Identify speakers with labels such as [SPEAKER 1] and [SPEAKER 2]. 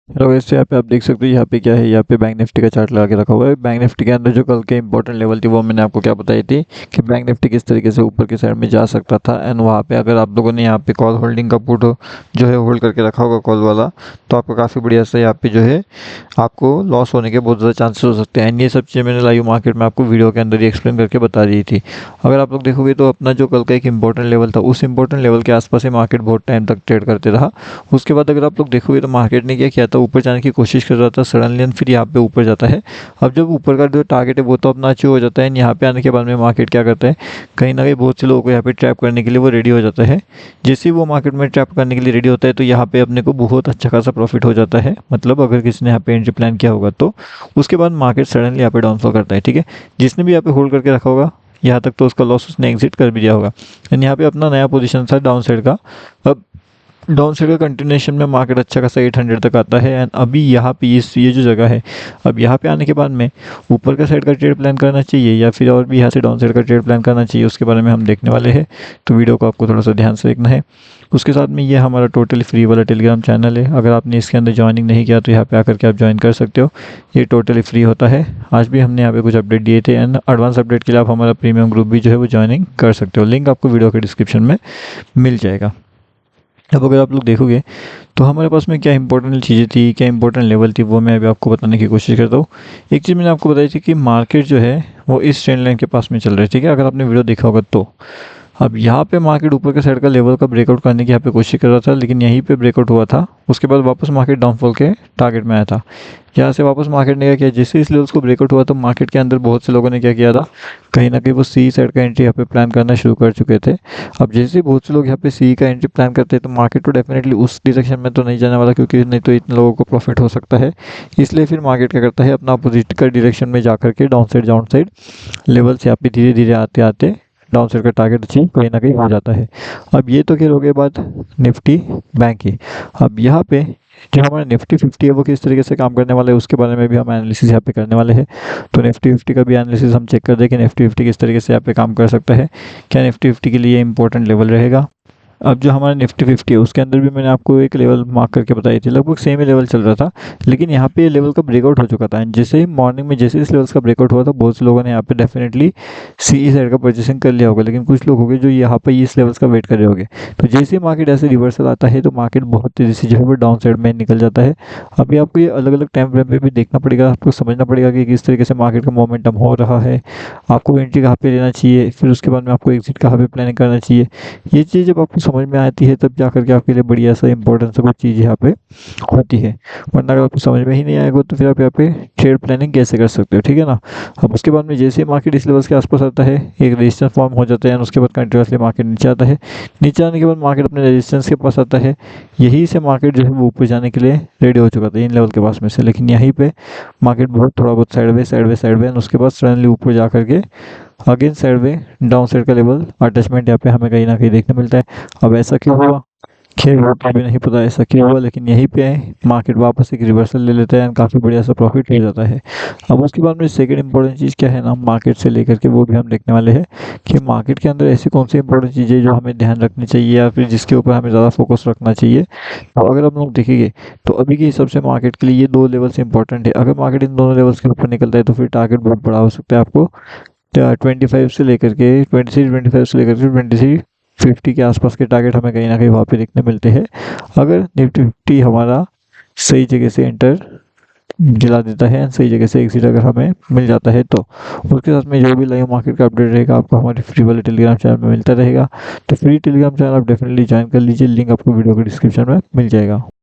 [SPEAKER 1] Hello वैसे यहाँ पे आप देख सकते हो यहाँ पे क्या है। यहाँ पे बैंक निफ्टी का चार्ट लगा के रखा हुआ है। बैंक निफ्टी के अंदर जो कल के इंपॉर्टेंट लेवल थी वो मैंने आपको क्या बताई थी कि बैंक निफ्टी किस तरीके से ऊपर की साइड में जा सकता था। एंड वहाँ पे अगर आप लोगों ने यहाँ पे कॉल होल्डिंग का पुट जो है होल्ड करके रखा होगा कॉल वाला, तो आपका काफ़ी बढ़िया से यहाँ पे जो है आपको लॉस होने के बहुत ज़्यादा चांसेस हो सकते हैं। एंड ये सब चीज़ें मैंने लाइव मार्केट में आपको वीडियो के अंदर ही एक्सप्लेन करके बता दी थी। अगर आप लोग देखोगे तो अपना जो कल का एक इंपॉर्टेंट लेवल था उस इंपॉर्टेंट लेवल के आसपास ही मार्केट बहुत टाइम तक ट्रेड करते रहा। उसके बाद अगर आप लोग देखोगे तो मार्केट ने क्या किया था, ऊपर जाने की कोशिश कर रहा था सडनली, एंड फिर यहाँ पे ऊपर जाता है। अब जब ऊपर का जो टारगेट है वो तो अपना अचीव हो जाता है। यहाँ पे आने के बाद में मार्केट क्या करता है, कहीं ना कहीं बहुत से लोगों को यहाँ पे ट्रैप करने के लिए वो रेडी हो जाता है। जैसे ही वो मार्केट में ट्रैप करने के लिए रेडी होता है तो यहाँ पे अपने को बहुत अच्छा खासा प्रॉफिट हो जाता है। मतलब अगर किसी ने यहाँ पे एंट्री प्लान किया होगा तो उसके बाद मार्केट सडनली यहाँ पे डाउनफॉल करता है। ठीक है, जिसने भी यहाँ पे होल्ड करके रखा होगा यहाँ तक तो उसका लॉस उसने एग्जिट कर भी दिया होगा। एंड यहाँ पे अपना नया पोजीशन था डाउन साइड का। अब डाउन साइड का कंटिन्यूएशन में मार्केट अच्छा खासा 800 तक आता है। एंड अभी यहाँ पे ये जो जगह है, अब यहाँ पे आने के बाद में ऊपर का साइड का ट्रेड प्लान करना चाहिए या फिर और भी यहाँ से डाउन साइड का ट्रेड प्लान करना चाहिए, उसके बारे में हम देखने वाले हैं। तो वीडियो को आपको थोड़ा सा ध्यान से देखना है। उसके साथ में ये हमारा टोटली फ्री वाला टेलीग्राम चैनल है। अगर आपने इसके अंदर ज्वाइनिंग नहीं किया तो यहाँ पे आकर के आप ज्वाइन कर सकते हो। ये टोटली फ्री होता है। आज भी हमने यहाँ पे कुछ अपडेट दिए थे एंड एडवांस अपडेट के लिए आप हमारा प्रीमियम ग्रुप भी जो है वो ज्वाइनिंग कर सकते हो। लिंक आपको वीडियो के डिस्क्रिप्शन में मिल जाएगा। अब अगर आप लोग देखोगे तो हमारे पास में क्या इंपॉर्टेंट चीज़ें थी, क्या इंपॉर्टेंट लेवल थी, वो मैं अभी आपको बताने की कोशिश करता हूँ। एक चीज़ मैंने आपको बताई थी कि मार्केट जो है वो इस ट्रेंड लाइन के पास में चल रहा है। ठीक है, अगर आपने वीडियो देखा होगा तो अब यहाँ पे मार्केट ऊपर के साइड का लेवल का ब्रेकआउट करने की यहाँ पे कोशिश कर रहा था, लेकिन यहीं पे ब्रेकआउट हुआ था। उसके बाद वापस मार्केट डाउनफॉल के टारगेट में आया था। यहाँ से वापस मार्केट ने क्या किया, जैसे इस लेवल्स को ब्रेकआउट हुआ तो मार्केट के अंदर बहुत से लोगों ने क्या किया था, कहीं ना कहीं वो सी साइड का एंट्री यहाँ पे प्लान करना शुरू कर चुके थे। अब जैसे ही बहुत से लोग यहाँ पे सी का एंट्री प्लान करते हैं तो मार्केट तो डेफिनेटली उस डायरेक्शन में तो नहीं जाने वाला, क्योंकि नहीं तो इतने लोगों को प्रॉफिट हो सकता है। इसलिए फिर मार्केट क्या करता है, अपना अपोजिट का डायरेक्शन में जाकर के डाउन साइड लेवल से यहाँ पे धीरे धीरे आते आते डाउन साइड का टारगेट अचीव कहीं ना कहीं हो जाता है। अब ये तो खेल हो गए बात निफ्टी बैंक की। अब यहाँ पे जो हमारा निफ्टी 50 है वो किस तरीके से काम करने वाला है उसके बारे में भी हम एनालिसिस यहाँ पे करने वाले हैं। तो निफ्टी 50 का भी एनालिसिस हम चेक कर दें कि निफ्टी 50 किस तरीके से यहाँ पे काम कर सकता है, क्या निफ्टी 50 के लिए इंपॉर्टेंट लेवल रहेगा। अब जो हमारा निफ्टी 50 है उसके अंदर भी मैंने आपको एक लेवल मार्क करके बताई थी, लगभग सेम ही लेवल चल रहा था, लेकिन यहाँ पे लेवल का ब्रेकआउट हो चुका था। एंड जैसे ही मॉर्निंग में जैसे इस लेवल्स का ब्रेकआउट हुआ था बहुत से लोगों ने यहाँ पे डेफिनेटली सी साइड का परचेसिंग कर लिया होगा, लेकिन कुछ लोग होंगे जो यहाँ पे इस लेवल्स का वेट कर रहे होंगे। तो जैसे ही मार्केट ऐसे रिवर्सल आता है तो मार्केट बहुत तेज़ी से जो है वो डाउन साइड में निकल जाता है। अभी आपको ये अलग अलग टाइम फ्रेम पे भी देखना पड़ेगा, आपको समझना पड़ेगा कि किस तरीके से मार्केट का मोमेंटम हो रहा है, आपको एंट्री कहाँ पे लेना चाहिए, फिर उसके बाद में आपको एग्जिट कहाँ पे प्लानिंग करना चाहिए। ये चीज़ जब आपको समझ में आती है तब जा करके आपके लिए बढ़िया सा इंपॉर्टेंट सा कुछ चीज़ यहाँ पे होती है। वरना अगर आपको समझ में ही नहीं आएगा तो फिर आप यहाँ पे ट्रेड प्लानिंग कैसे कर सकते हो, ठीक है ना। अब उसके बाद में जैसे मार्केट इस लेवल्स के आसपास आता है एक रेजिस्टेंस फॉर्म हो जाता है, और उसके बाद कंटिन्यूसली मार्केट नीचे आता है। नीचे आने के बाद मार्केट अपने रेजिस्टेंस के पास आता है। यहीं से मार्केट जो है वो ऊपर जाने के लिए रेडी हो चुका था इन लेवल के पास में से, लेकिन यहीं पे मार्केट बहुत थोड़ा बहुत साइडवे उसके बाद सडनली ऊपर जा करके अगेन साइडवे डाउन साइड का लेवल अटैचमेंट यहाँ पे हमें कहीं ना कहीं देखने मिलता है। अब ऐसा क्यों हुआ, खैर वो तो अभी नहीं पता ऐसा क्यों हुआ, लेकिन यहीं पे मार्केट वापस एक रिवर्सल ले लेता है एंड काफ़ी बढ़िया सा प्रॉफिट ले जाता है। अब उसके बाद में सेकंड इंपॉर्टेंट चीज़ क्या है ना मार्केट से लेकर के, वो भी हम देखने वाले हैं कि मार्केट के अंदर ऐसी कौन सी इंपॉर्टेंट चीज़ें जो हमें ध्यान रखनी चाहिए या फिर जिसके ऊपर हमें ज़्यादा फोकस रखना चाहिए। तो अगर हम लोग देखेंगे तो अभी के हिसाब से मार्केट के लिए ये दो लेवल्स इंपॉर्टेंट है। अगर मार्केट इन दोनों लेवल्स के ऊपर निकलता है तो फिर टारगेट बहुत बड़ा हो सकता है। आपको 25 से लेकर के 26 25 से लेकर के 23 50 के आसपास के टारगेट हमें कहीं ना कहीं वहाँ पे देखने मिलते हैं। अगर निफ्टी 50 हमारा सही जगह से एंटर दिला देता है एंड सही जगह से एग्जिट अगर हमें मिल जाता है तो उसके साथ में जो भी लाइव मार्केट का अपडेट रहेगा आपको हमारे फ्री वाले टेलीग्राम चैनल में मिलता रहेगा। तो फ्री टेलीग्राम चैनल आप डेफिनेटली ज्वाइन कर लीजिए, लिंक आपको वीडियो के डिस्क्रिप्शन में मिल जाएगा।